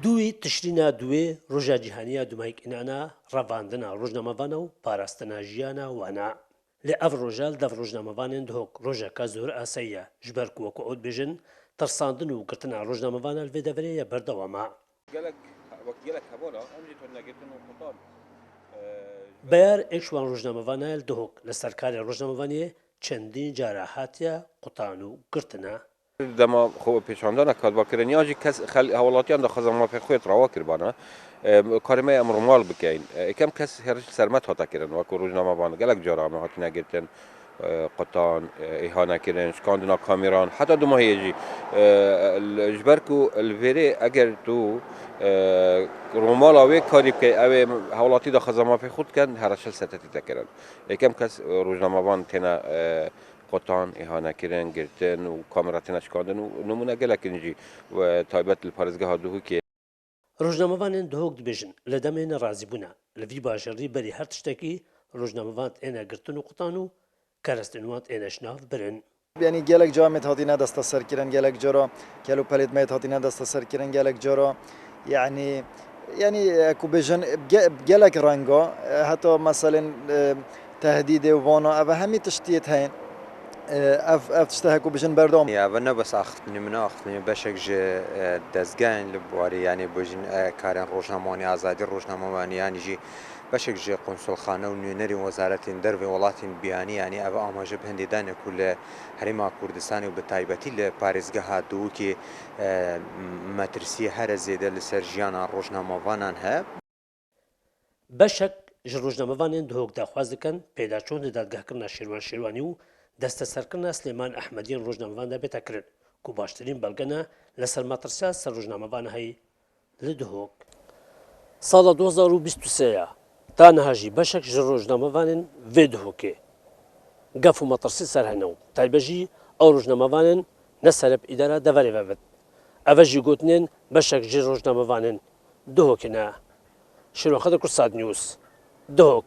دوی تشرینا دوێ ڕۆژە جیهانیە دومایکئینانە ڕەڤاندنە ڕۆژنامەوانە و پاراستنە ژیانە وانە لێ ئەڤ ڕۆژەل دەڤ ڕۆژنامەوانên دهۆک ڕۆژێکە زۆر ئاساییە ji ber ku wekû ew dibêjin tirsandin û girtina rojnamevanan li vê deverê ye berdewam e. Beyar êk ji wan rojnamevanan li dihok li ser karê rojnamevaniyê çendîn cara hatiye qutan û girtin e. دما خو پیشاندن کاد باکرنیا جی کس خل حوالاتیان دا خزم ما په خو تروا کربانه کارمه امرمال بکین کم کس هرش سرمت هاتا کرن و روزنامه بان گلک جارا ما هات نگرتن قطان اهانه کردن شکاندنا کامیران حتی دو ماهی جی جبرکو الویری اگر تو رومال آوی کاری که اوی حوالاتی دا خزم ما په خود کن هرشل ستتی تکرن کم کس روزنامه بان تنا قطان اهانه کردن گرتن و کامراتنا شکاندن و نمونه گلکنجی و تایبەت li parêzgeha Duhokê. Rojnamevanên Duhok dibêjin li demê nerazîbûne li vî bajarî berî her tiştekî rojnamevan êne girtin û qutan û kerestînwan êne şinav birin. Yani gelek camet hatine desta serkirin gelek cara kelo pelêtmeyet hatine desta serkirin gelek cara yani ku bêjin gelek ranga heta meselen tehdîdê û vana ev hemî tiştiyet heyin ev tişte ku bêjin berdam ya ve ne bes axtini min axtini beşek ji dezgehên li bwarî yani bêjin karên rojnamanî azadî rojnamevanî yani jî beşek ji konsolxane û nûnerên wezaretên derve welatên biyanî yani ev amaje bi hindê dane ku li Herêma Kurdistanê û bi taybetî li parêzgeha Duhokê metirsiyê here zêde li ser jiyana rojnamevanan he. Beşek ji rojnamevanên Duhok daxwaz dikin pêdaçûn li dadgehkirina Şêrwan Şêrwanî û desteserkirina Slêman Ehmediyên rojnamevan de bête kirin ku baştirîn belgene li ser matirsiya ser rojnamevan heyî li Duhok. Sala 2023 ya ta niha jî beşek ji rojnamevanên vê Duhokê gef û metirsî serhene û taybet jî ew rojnamevanên nesereb îdara deverê vebit. Ev jî gotinên beşek ji rojnamevanên Duhokê ne. Şêrwan Xedir Kurd Sad News Duhok.